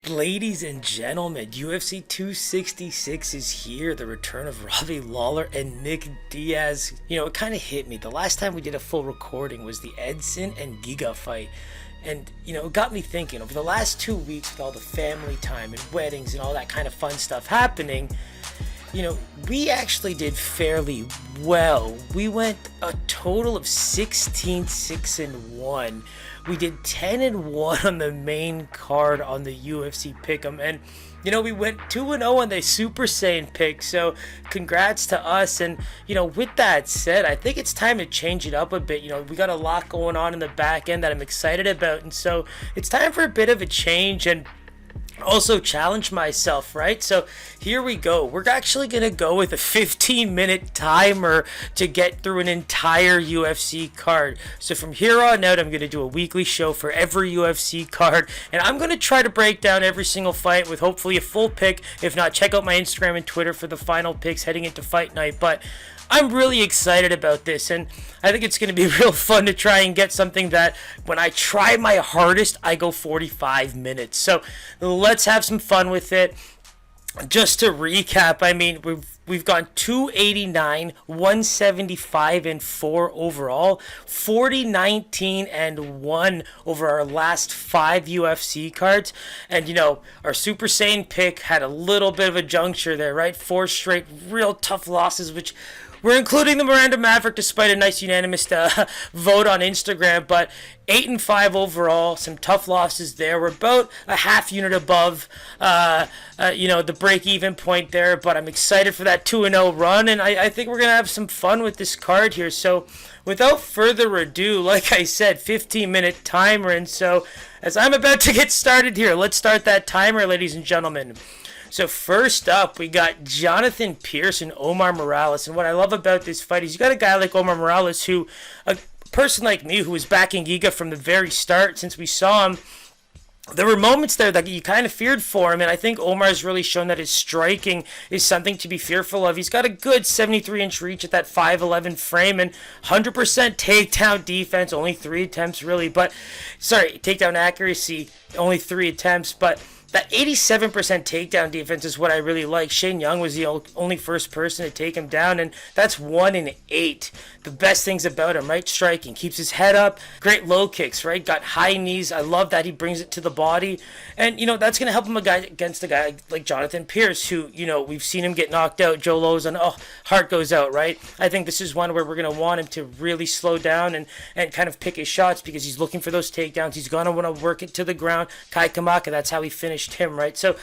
Ladies and gentlemen, UFC 266 is here. The return of Robbie Lawler and Nick Diaz. It kind of hit me. The last time we did a full recording was the Edson and Giga fight. And, it got me thinking, over the last 2 weeks with all the family time and weddings and all that kind of fun stuff happening, we actually did fairly well. We went a total of 16-6-1. We did 10-1 on the main card on the UFC pick'em, and we went 2-0 on the Super Saiyan pick. So congrats to us. And with that said, I think it's time to change it up a bit. We got a lot going on in the back end that I'm excited about, and so it's time for a bit of a change and also challenge myself, right? So here we go. We're actually going to go with a 15-minute timer to get through an entire UFC card. So from here on out, I'm going to do a weekly show for every UFC card, and I'm going to try to break down every single fight with hopefully a full pick. If not, check out my Instagram and Twitter for the final picks heading into fight night. But I'm really excited about this, and I think it's going to be real fun to try and get something that, when I try my hardest, I go 45 minutes. So let's have some fun with it. Just to recap, I mean, we've gone 289, 175, and 4 overall, 40, 19, and 1 over our last 5 UFC cards. And, our Super Saiyan pick had a little bit of a juncture there, right? 4 straight real tough losses, which we're including the Miranda Maverick despite a nice unanimous vote on Instagram, but 8-5 overall, some tough losses there. We're about a half unit above, the break-even point there, but I'm excited for that 2-0 run, and I think we're going to have some fun with this card here. So without further ado, like I said, 15-minute timer, and so as I'm about to get started here, let's start that timer, ladies and gentlemen. So first up, we got Jonathan Pierce and Omar Morales. And what I love about this fight is you got a guy like Omar Morales who, a person like me who was backing Giga from the very start since we saw him, there were moments there that you kind of feared for him, and I think Omar's really shown that his striking is something to be fearful of. He's got a good 73-inch reach at that 5'11 frame and 100% takedown defense, only 3 attempts really, takedown accuracy, only 3 attempts, but that 87% takedown defense is what I really like. Shane Young was the only first person to take him down, and that's 1 in 8. The best things about him, right? Striking, keeps his head up, great low kicks, right? Got high knees. I love that he brings it to the body, and that's going to help him against a guy like Jonathan Pierce, who we've seen him get knocked out. Joe Lozon, heart goes out, right? I think this is one where we're going to want him to really slow down and kind of pick his shots because he's looking for those takedowns. He's going to want to work it to the ground. Kai Kamaka, that's how he finished him, right? So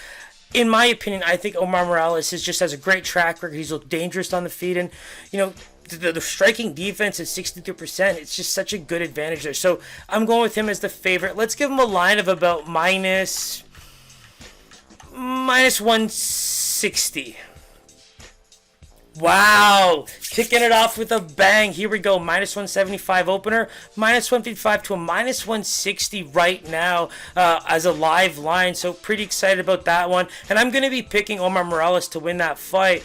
in my opinion, I think Omar Morales just has a great track record. He's looked dangerous on the feet, and the striking defense is 62%. It's just such a good advantage there. So I'm going with him as the favorite. Let's give him a line of about minus 160. Wow, kicking it off with a bang. Here we go, minus 175 opener, minus 155 to a minus 160 right now as a live line. So pretty excited about that one. And I'm going to be picking Omar Morales to win that fight.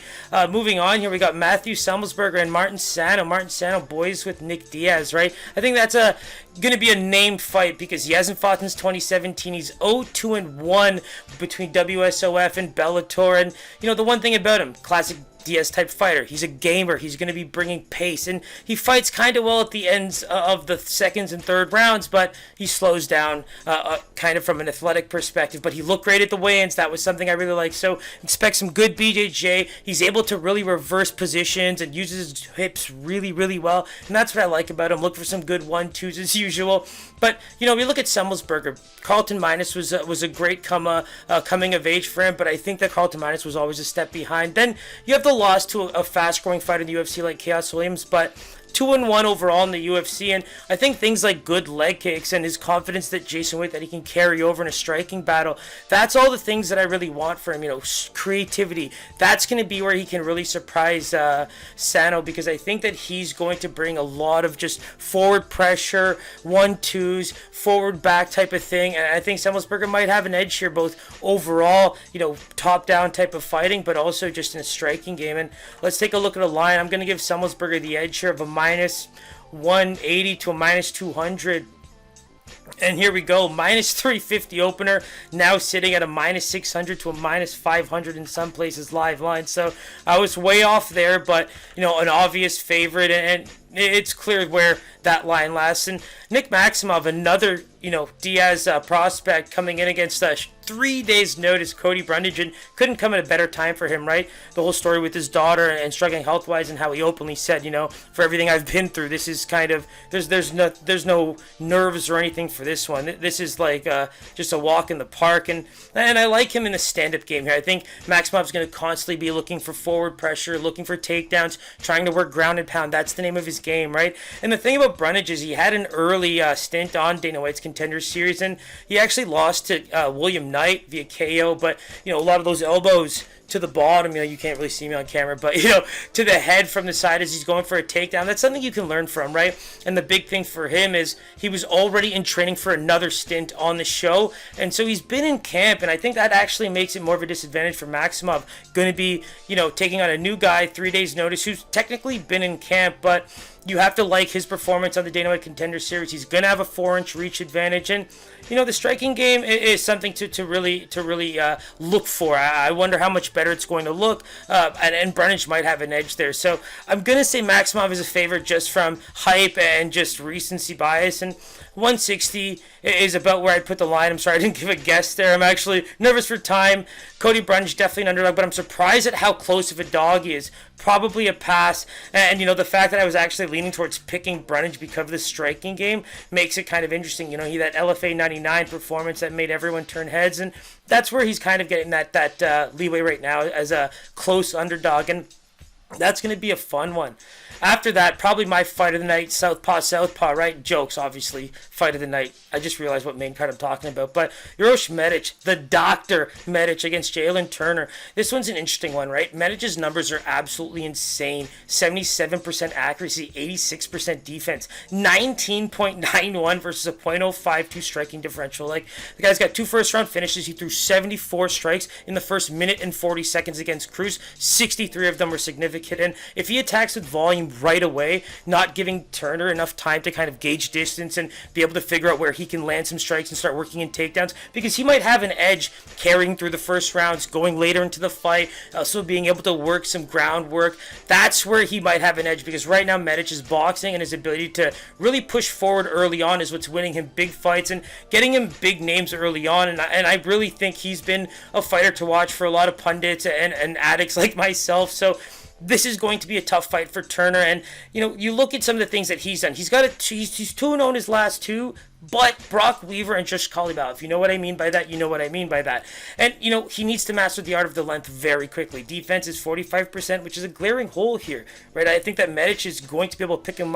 Moving on here, we got Matthew Semmelsberger and Martin Sano. Martin Sano, boys with Nick Diaz, right? I think that's going to be a named fight because he hasn't fought since 2017. He's 0-2-1 between WSOF and Bellator. And, the one thing about him, classic Diaz type fighter. He's a gamer. He's going to be bringing pace, and he fights kind of well at the ends of the seconds and third rounds, but he slows down kind of from an athletic perspective. But he looked great at the weigh-ins. That was something I really like. So expect some good BJJ. He's able to really reverse positions and uses his hips really, really well, and that's what I like about him. Look for some good 1-2s as usual. But we look at Semmelsberger. Carlton Minus was a great coming of age for him, but I think that Carlton Minus was always a step behind. Then you have the loss to a fast-growing fighter in the UFC like Chaos Williams, but 2-1 overall in the UFC, and I think things like good leg kicks and his confidence that Jason Witt that he can carry over in a striking battle, that's all the things that I really want for him. Creativity, that's going to be where he can really surprise Sano, because I think that he's going to bring a lot of just forward pressure, 1-2s, forward back type of thing, and I think Semmelsberger might have an edge here, both overall, top down type of fighting, but also just in a striking game. And let's take a look at a line. I'm going to give Semmelsberger the edge here of a minus 180 to a minus 200. And here we go, minus 350 opener, now sitting at a minus 600 to a minus 500 in some places live line. So I was way off there, but, an obvious favorite, and it's clear where that line lasts. And Nick Maximov, another, Diaz prospect coming in against 3 days notice Cody Brundage, and couldn't come at a better time for him, right? The whole story with his daughter and struggling health-wise, and how he openly said, for everything I've been through, this is kind of, there's no nerves or anything for this one. This is like just a walk in the park, and I like him in the stand-up game here. I think Maximov's going to constantly be looking for forward pressure, looking for takedowns, trying to work ground and pound. That's the name of his game, right? And the thing about Brundage is he had an early stint on Dana White's Contender Series, and he actually lost to William Knight via KO, but a lot of those elbows to the bottom, you can't really see me on camera, but to the head from the side as he's going for a takedown, that's something you can learn from, right? And the big thing for him is he was already in training for another stint on the show, and so he's been in camp, and I think that actually makes it more of a disadvantage for Maximov. Going to be, taking on a new guy, 3 days notice, who's technically been in camp, but you have to like his performance on the Dana White Contender Series. He's going to have a 4-inch reach advantage, and the striking game is something to really look for. I wonder how much better it's going to look, and Brundage might have an edge there. So I'm going to say Maximov is a favorite just from hype and just recency bias, and 160 is about where I'd put the line. I'm sorry I didn't give a guess there. I'm actually nervous for time. Cody Brundage definitely an underdog, but I'm surprised at how close of a dog he is. Probably a pass, and the fact that I was actually leaning towards picking Brundage because of the striking game makes it kind of interesting. He that LFA 99 performance that made everyone turn heads, and that's where he's kind of getting that leeway right now as a close underdog, and that's going to be a fun one. After that, probably my fight of the night, Southpaw, right? Jokes, obviously. Fight of the night. I just realized what main card I'm talking about. But Uroš Medic, the Dr. Medic against Jalen Turner. This one's an interesting one, right? Medic's numbers are absolutely insane. 77% accuracy, 86% defense, 19.91 versus a .052 striking differential. Like, the guy's got 2 first-round finishes. He threw 74 strikes in the first minute and 40 seconds against Cruz. 63 of them were significant. And if he attacks with volume right away, not giving Turner enough time to kind of gauge distance and be able to figure out where he can land some strikes and start working in takedowns, because he might have an edge carrying through the first rounds, going later into the fight, also being able to work some groundwork. That's where he might have an edge, because right now Medic's boxing and his ability to really push forward early on is what's winning him big fights and getting him big names early on, and I really think he's been a fighter to watch for a lot of pundits and addicts like myself. So this is going to be a tough fight for Turner, and you look at some of the things that he's done. He's 2-0 in his last 2, but Brock Weaver and Josh Kalibau, if you know what I mean by that, you know what I mean by that. And he needs to master the art of the length very quickly. Defense is 45%, which is a glaring hole here, right? I think that Medic is going to be able to pick him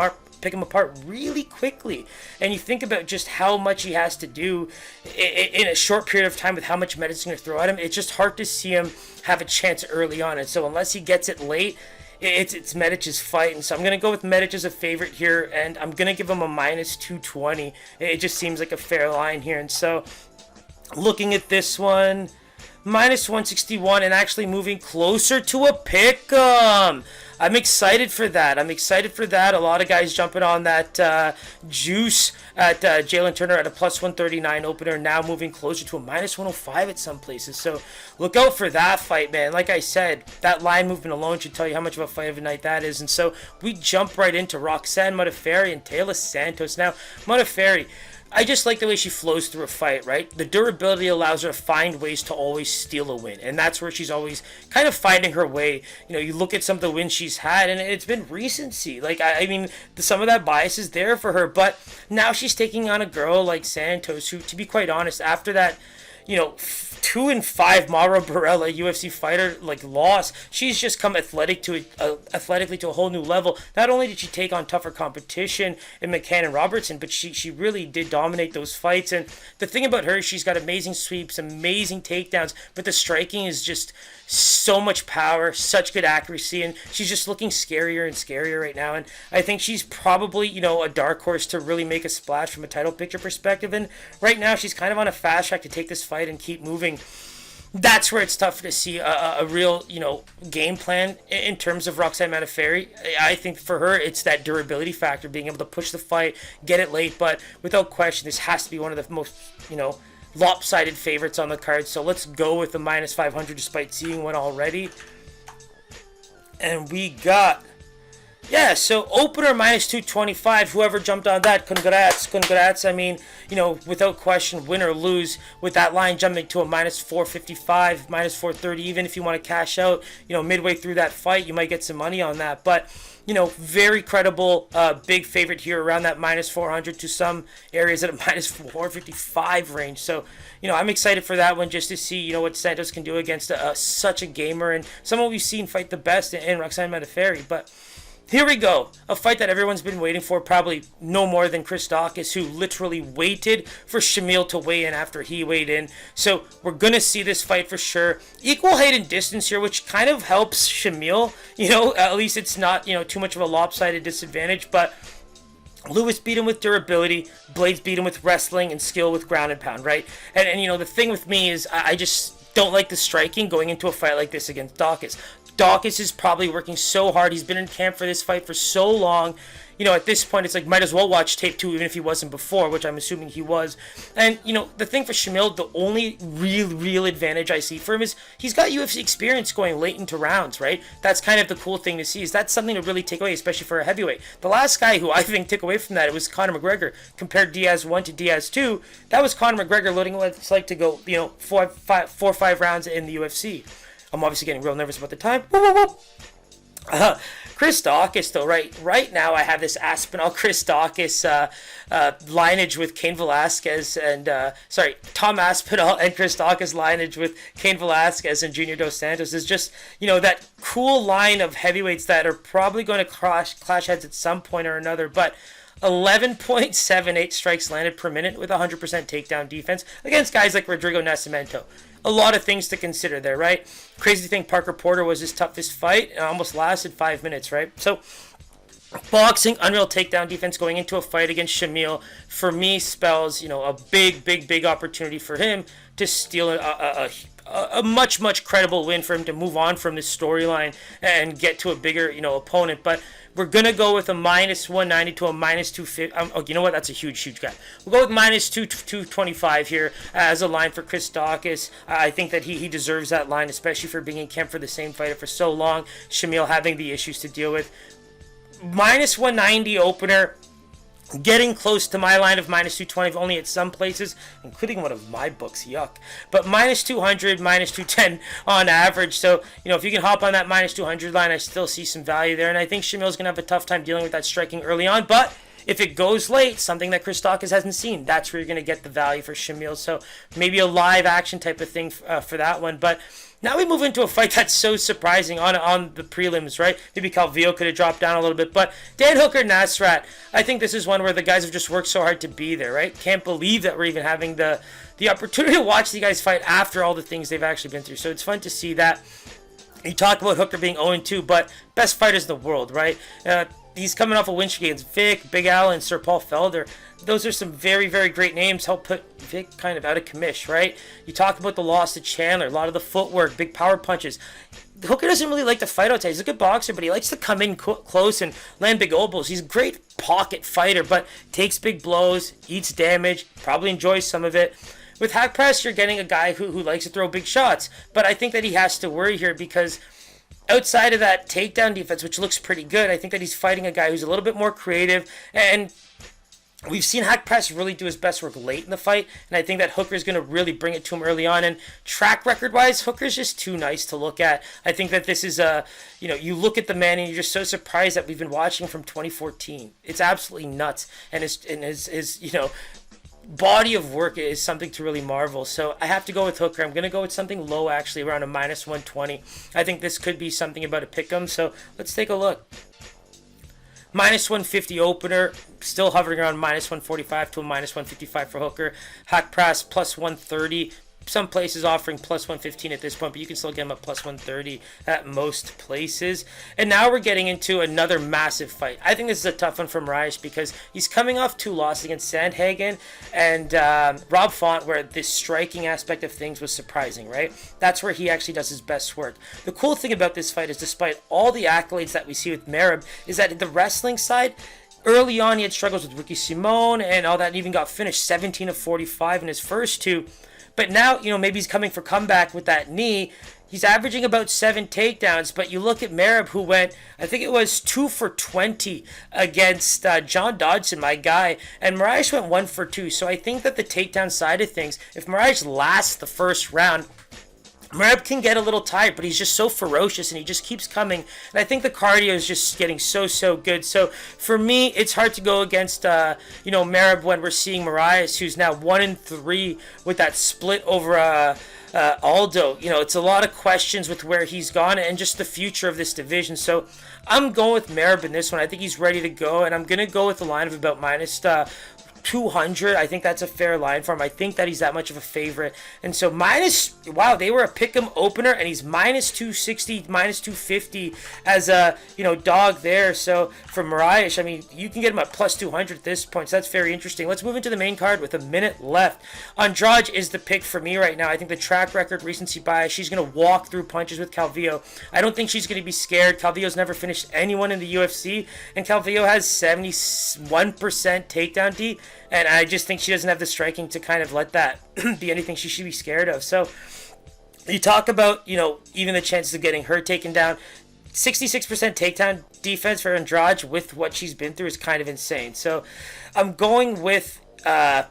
apart really quickly. And you think about just how much he has to do in a short period of time with how much Medic's going to throw at him. It's just hard to see him have a chance early on. And so unless he gets it late, it's Medic's fight. And so I'm going to go with Medic as a favorite here, and I'm going to give him a minus 220. It just seems like a fair line here. And so looking at this one, minus 161 and actually moving closer to a pick-em. I'm excited for that. A lot of guys jumping on that juice at Jalen Turner at a plus 139 opener, now moving closer to a minus 105 at some places. So look out for that fight, man. Like I said, that line movement alone should tell you how much of a fight of a night that is. And so we jump right into Roxanne Modafferi and Taylor Santos. Now, Modafferi, I just like the way she flows through a fight, right? The durability allows her to find ways to always steal a win, and that's where she's always kind of finding her way. You look at some of the wins she's had, and it's been recency. Like, I mean, some of that bias is there for her, but now she's taking on a girl like Santos, who, to be quite honest, after that, 2-5 Mauro Barella UFC fighter loss, she's just come athletically to a whole new level. Not only did she take on tougher competition in McCann and Robertson, but she really did dominate those fights. And the thing about her, she's got amazing sweeps, amazing takedowns, but the striking is just so much power, such good accuracy, and she's just looking scarier and scarier right now. And I think she's probably, a dark horse to really make a splash from a title picture perspective. And right now she's kind of on a fast track to take this fight and keep moving. that's where it's tough to see a real, game plan in terms of Roxanne Modafferi. I think for her, it's that durability factor, being able to push the fight, get it late. But without question, this has to be one of the most, lopsided favorites on the card. So let's go with the minus 500 despite seeing one already. And we got... Yeah, so opener minus 225. Whoever jumped on that, congrats. I mean, without question, win or lose with that line jumping to a minus 455, minus 430. Even if you want to cash out, midway through that fight, you might get some money on that. But, very credible, big favorite here around that minus 400 to some areas at a minus 455 range. So, I'm excited for that one just to see, what Santos can do against such a gamer and someone we've seen fight the best in Roxanne Modafferi. But here we go. A fight that everyone's been waiting for, probably no more than Chris Daukaus, who literally waited for Shamil to weigh in after he weighed in. So we're going to see this fight for sure. Equal height and distance here, which kind of helps Shamil. At least it's not, too much of a lopsided disadvantage. But Lewis beat him with durability. Blaydes beat him with wrestling and skill with ground and pound, right? And the thing with me is I just don't like the striking going into a fight like this against Daukaus. Daukaus is probably working so hard. He's been in camp for this fight for so long. At this point, it's like, might as well watch tape 2, even if he wasn't before, which I'm assuming he was. And, the thing for Shamil, the only real advantage I see for him is he's got UFC experience going late into rounds, right? That's kind of the cool thing to see, is that's something to really take away, especially for a heavyweight. The last guy who I think took away from that, it was Conor McGregor. Compared Diaz 1 to Diaz 2, that was Conor McGregor learning what it's like to go, 4 or 5 rounds in the UFC. I'm obviously getting real nervous about the time. Chris Daukaus, though, right now I have this Aspinall Chris Daukaus lineage with Cain Velasquez and Tom Aspinall and Chris Daukaus lineage with Cain Velasquez and Junior Dos Santos is just that cool line of heavyweights that are probably going to clash heads at some point or another, but 11.78 strikes landed per minute with 100% takedown defense against guys like Rodrigo Nascimento. A lot of things to consider there, right? Crazy thing, Parker Porter was his toughest fight and almost lasted 5 minutes, right? So, boxing, unreal takedown defense going into a fight against Shamil, for me, spells, a big opportunity for him to steal a much credible win for him to move on from this storyline and get to a bigger, opponent. But we're going to go with a minus 190 to a minus 250. You know what? That's a huge gap. We'll go with minus 225 here as a line for Chris Daukaus. I think that he deserves that line, especially for being in camp for the same fighter for so long. Shamil having the issues to deal with. Minus 190 opener. Getting close to my line of minus 220 only at some places, including one of my books, yuck. But minus 200, minus 210 on average. So, if you can hop on that minus 200 line, I still see some value there. And I think Shamil's going to have a tough time dealing with that striking early on. But if it goes late, something that Chris Daukaus hasn't seen, that's where you're going to get the value for Shamil. So maybe a live action type of thing for that one. But now we move into a fight that's so surprising on the prelims, right? Maybe Calvillo could have dropped down a little bit. But Dan Hooker, Nasrat, I think this is one where the guys have just worked so hard to be there, right? Can't believe that we're even having the opportunity to watch the guys fight after all the things they've actually been through. So it's fun to see that. You talk about Hooker being 0-2, but best fighters in the world, right? He's coming off a win streak against Vic, Big Al, and Sir Paul Felder. Those are some very great names. Help put Vic kind of out of commish, right? You talk about the loss to Chandler, a lot of the footwork, big power punches. Hooker doesn't really like to fight outside. He's a good boxer, but he likes to come in close and land big elbows. He's a great pocket fighter, but takes big blows, eats damage, probably enjoys some of it. With Hack Press, you're getting a guy who likes to throw big shots, but I think that he has to worry here because outside of that takedown defense, which looks pretty good, I think that he's fighting a guy who's a little bit more creative, and we've seen Hack Press really do his best work late in the fight, and I think that Hooker's going to really bring it to him early on. And track record-wise, Hooker's just too nice to look at. I think that this is you look at the man and you're just so surprised that we've been watching him from 2014. It's absolutely nuts, and his body of work is something to really marvel. So I have to go with Hooker. I'm going to go with something low, actually, around a minus 120. I think this could be something about a pick'em, so let's take a look. Minus 150 opener, still hovering around minus 145 to a minus 155 for Hooker. Hack Press plus 130. some places offering plus 115 at this point, but you can still get him at plus 130 at most places. And now we're getting into another massive fight. I think this is a tough one for Moraes because he's coming off 2 losses against Sandhagen and Rob Font, where the striking aspect of things was surprising, right? That's where he actually does his best work. The cool thing about this fight is despite all the accolades that we see with Merab, is that the wrestling side, early on, he had struggles with Ricky Simon and all that, and even got finished 17 of 45 in his first 2. But now, maybe he's coming for comeback with that knee. He's averaging about 7 takedowns, but you look at Merab, who went, I think it was 2 for 20 against John Dodson, my guy, and Moraes went 1 for 2. So I think that the takedown side of things, if Moraes lasts the first round, Merab can get a little tired, but he's just so ferocious and he just keeps coming. And I think the cardio is just getting so good. So for me, it's hard to go against, Merab when we're seeing Moraes, who's now 1-3 with that split over Aldo. It's a lot of questions with where he's gone and just the future of this division. So I'm going with Merab in this one. I think he's ready to go, and I'm going to go with the line of about minus 200. I think that's a fair line for him. I think that he's that much of a favorite. And so they were a pick'em opener, and he's minus 260, minus 250 as a, dog there. So for Moraes, I mean, you can get him at plus 200 at this point. So that's very interesting. Let's move into the main card with a minute left. Andrade is the pick for me right now. I think the track record, recency bias, she's going to walk through punches with Calvillo. I don't think she's going to be scared. Calvillo's never finished anyone in the UFC, and Calvillo has 71% takedown D. And I just think she doesn't have the striking to kind of let that be anything she should be scared of. So you talk about, even the chances of getting her taken down. 66% takedown defense for Andrade with what she's been through is kind of insane. So I'm going with Andrade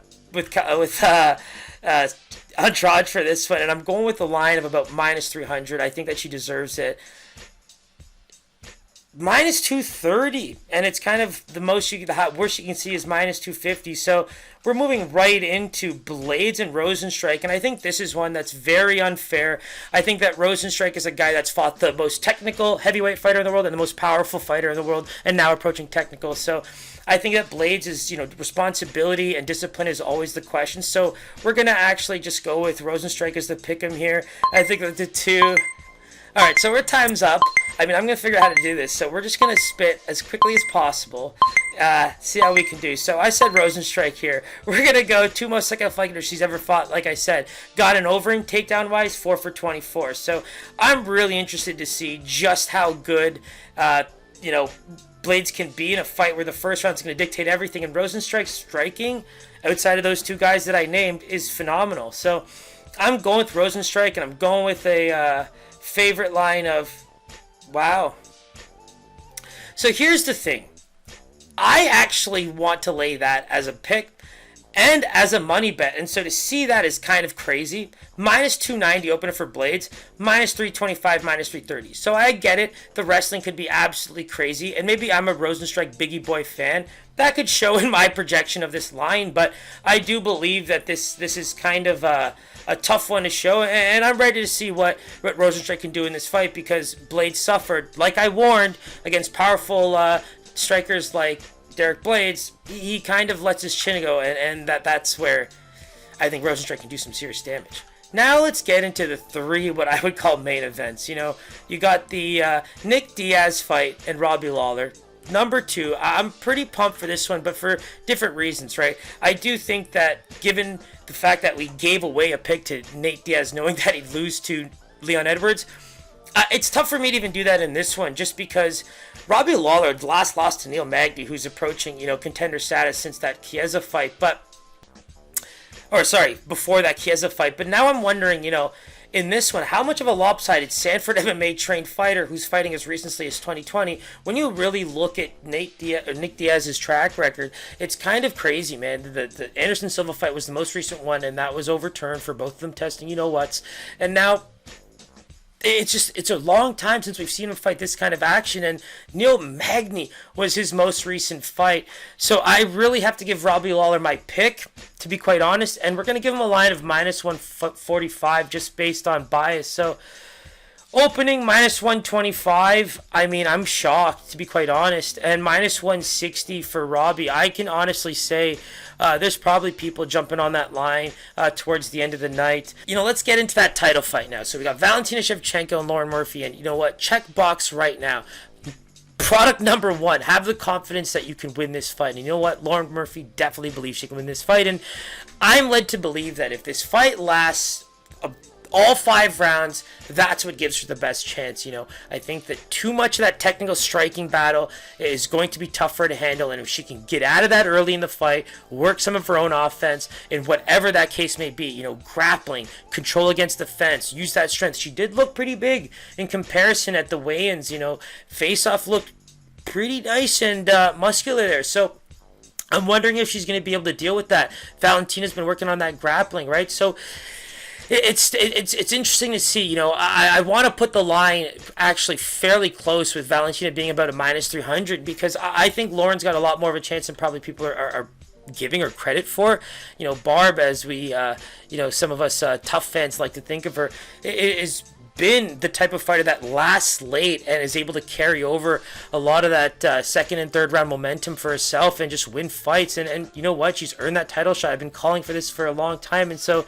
for this one, and I'm going with the line of about minus 300. I think that she deserves it. Minus 230, and it's kind of the worst you can see is minus 250. So we're moving right into Blaydes and Rozenstruik, and I think this is one that's very unfair. I think that Rozenstruik is a guy that's fought the most technical heavyweight fighter in the world and the most powerful fighter in the world, and now approaching technical. So I think that Blaydes is, responsibility and discipline is always the question. So we're gonna actually just go with Rozenstruik as the pick 'em here. I think that the two. All right, so our time's up. I'm going to figure out how to do this. So we're just going to spit as quickly as possible. See how we can do. So I said Rozenstruik here. We're going to go 2 most second fighter she's ever fought. Like I said, got an over in takedown-wise, 4 for 24. So I'm really interested to see just how good, Blaydes can be in a fight where the first round's going to dictate everything. And Rozenstruik's striking, outside of those 2 guys that I named, is phenomenal. So I'm going with Rozenstruik, and I'm going with a favorite line of, wow. So here's the thing. I actually want to lay that as a pick and as a money bet. And so to see that is kind of crazy. Minus 290 opener for Blaydes. Minus 325, minus 330. So I get it. The wrestling could be absolutely crazy. And maybe I'm a Rozenstruik Biggie Boy fan. That could show in my projection of this line. But I do believe that this is kind of a tough one to show, and I'm ready to see what Rozenstruik can do in this fight, because Blaydes suffered, like I warned, against powerful strikers like Derek Blaydes. He kind of lets his chin go, and that's where I think Rozenstruik can do some serious damage. Now let's get into the 3 what I would call main events. You got the Nick Diaz fight and Robbie Lawler. Number 2, I'm pretty pumped for this one, but for different reasons, right? I do think that given the fact that we gave away a pick to Nate Diaz knowing that he'd lose to Leon Edwards, it's tough for me to even do that in this one, just because Robbie Lawler last lost to Neil Magny, who's approaching, contender status since that Chiesa fight, before that Chiesa fight. But now I'm wondering, in this one, how much of a lopsided Sanford MMA trained fighter who's fighting as recently as 2020, when you really look at Nick Diaz's track record, it's kind of crazy, man. The Anderson Silva fight was the most recent one, and that was overturned for both of them testing you-know-whats. And now it's a long time since we've seen him fight this kind of action, and Neil Magny was his most recent fight. So I really have to give Robbie Lawler my pick, to be quite honest, and we're going to give him a line of minus 145 just based on bias. So Opening minus 125. I mean, I'm shocked, to be quite honest. And minus 160 for Robbie. I can honestly say there's probably people jumping on that line towards the end of the night. Let's get into that title fight now. So we got Valentina Shevchenko and Lauren Murphy. And you know what? Check box right now. Product number one, have the confidence that you can win this fight. And you know what? Lauren Murphy definitely believes she can win this fight. And I'm led to believe that if this fight lasts all 5 rounds, that's what gives her the best chance. I think that too much of that technical striking battle is going to be tough for her to handle, and if she can get out of that early in the fight, work some of her own offense, in whatever that case may be, grappling, control against the fence, use that strength. She did look pretty big in comparison at the weigh-ins. Face-off looked pretty nice and muscular there, so I'm wondering if she's going to be able to deal with that. Valentina's been working on that grappling, right? So it's interesting to see. I want to put the line actually fairly close with Valentina being about a minus 300, because I think Lauren's got a lot more of a chance than probably people are giving her credit for. Barb, as we some of us tough fans like to think of her, is been the type of fighter that lasts late and is able to carry over a lot of that second and third round momentum for herself and just win fights. And you know what? She's earned that title shot. I've been calling for this for a long time. And so,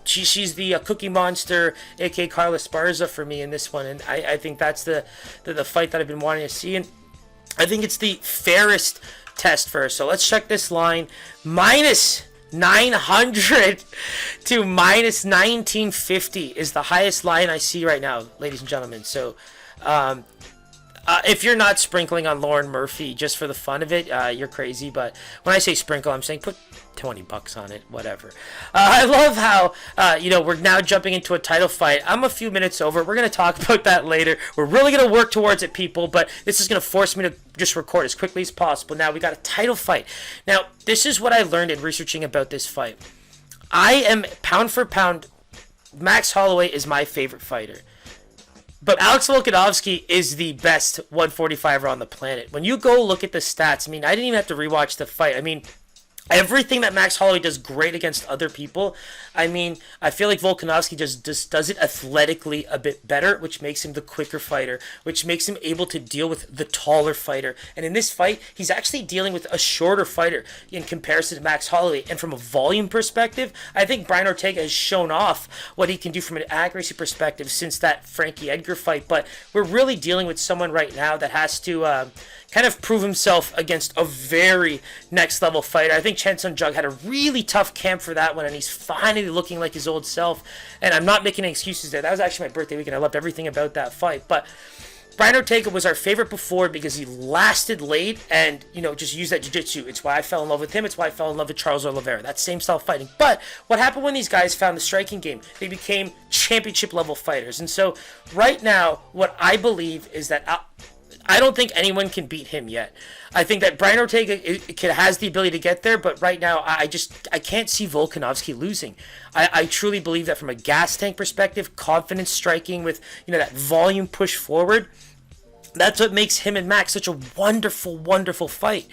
she's the Cookie Monster, aka Carla Esparza, for me in this one. And I think that's the fight that I've been wanting to see. And I think it's the fairest test for her. So let's check this line. Minus 900 to minus 1950 is the highest line I see right now, ladies and gentlemen. So if you're not sprinkling on Lauren Murphy just for the fun of it, you're crazy. But when I say sprinkle, I'm saying put $20 on it, whatever. I love how we're now jumping into a title fight. I'm a few minutes over. We're going to talk about that later. We're really going to work towards it, people, but this is going to force me to just record as quickly as possible. Now we got a title fight. Now, this is what I learned in researching about this fight. I am, pound for pound, Max Holloway is my favorite fighter. But Alex Volkanovski is the best 145er on the planet. When you go look at the stats, I didn't even have to rewatch the fight. Everything that Max Holloway does great against other people. I feel like Volkanovski just does it athletically a bit better, which makes him the quicker fighter, which makes him able to deal with the taller fighter. And in this fight, he's actually dealing with a shorter fighter in comparison to Max Holloway. And from a volume perspective, I think Brian Ortega has shown off what he can do from an accuracy perspective since that Frankie Edgar fight. But we're really dealing with someone right now that has to kind of prove himself against a very next level fighter. I think Chen Sung Jung had a really tough camp for that one, and he's finally looking like his old self. And I'm not making any excuses there. That was actually my birthday weekend. I loved everything about that fight. But Brian Ortega was our favorite before because he lasted late and, just used that jiu-jitsu. It's why I fell in love with him. It's why I fell in love with Charles Oliveira. That same style fighting. But what happened when these guys found the striking game? They became championship level fighters. And so right now, what I believe is that I don't think anyone can beat him yet. I think that Brian Ortega has the ability to get there, but right now I can't see Volkanovski losing. I truly believe that from a gas tank perspective, confidence striking with that volume push forward, that's what makes him and Max such a wonderful, wonderful fight.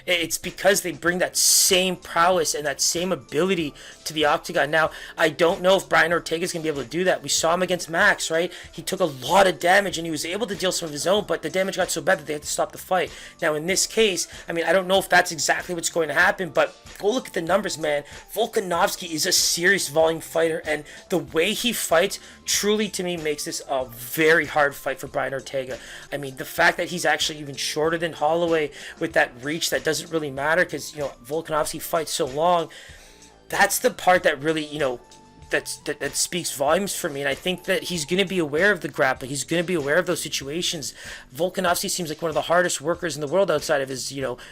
It's because they bring that same prowess and that same ability to the octagon. Now, I don't know if Brian Ortega is going to be able to do that. We saw him against Max, right? He took a lot of damage and he was able to deal some of his own, but the damage got so bad that they had to stop the fight. Now, in this case, I don't know if that's exactly what's going to happen, but go look at the numbers, man. Volkanovski is a serious volume fighter, and the way he fights truly, to me, makes this a very hard fight for Brian Ortega. The fact that he's actually even shorter than Holloway with that reach that doesn't really matter because, Volkanovski fights so long, that's the part that really, that speaks volumes for me. And I think that he's going to be aware of the grappling. He's going to be aware of those situations. Volkanovski seems like one of the hardest workers in the world outside of his,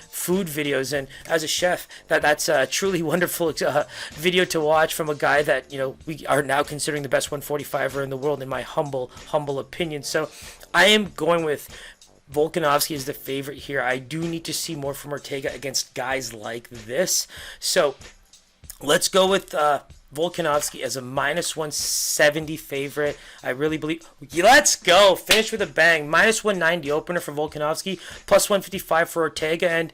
food videos. And as a chef, that's a truly wonderful video to watch from a guy that, we are now considering the best 145er in the world, in my humble opinion. So I am going with Volkanovski is the favorite here. I do need to see more from Ortega against guys like this. So let's go with Volkanovski as a minus 170 favorite. I really believe. Let's go. Finish with a bang. Minus 190 opener for Volkanovski, plus 155 for Ortega, and,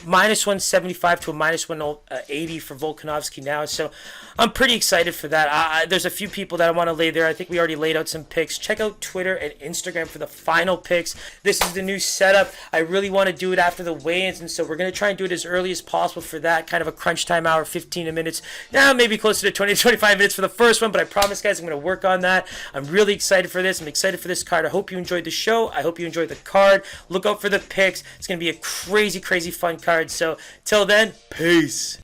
minus 175 to a minus 180 for Volkanovski now. So I'm pretty excited for that. There's a few people that I want to lay there. I think we already laid out some picks. Check out Twitter and Instagram for the final picks. This is the new setup. I really want to do it after the weigh-ins, and so we're going to try and do it as early as possible for that. Kind of a crunch time hour, 15 minutes. Now maybe closer to 20 to 25 minutes for the first one, but I promise, guys, I'm going to work on that. I'm really excited for this. I'm excited for this card. I hope you enjoyed the show. I hope you enjoyed the card. Look out for the picks. It's going to be a crazy, crazy fun card. So till then, peace.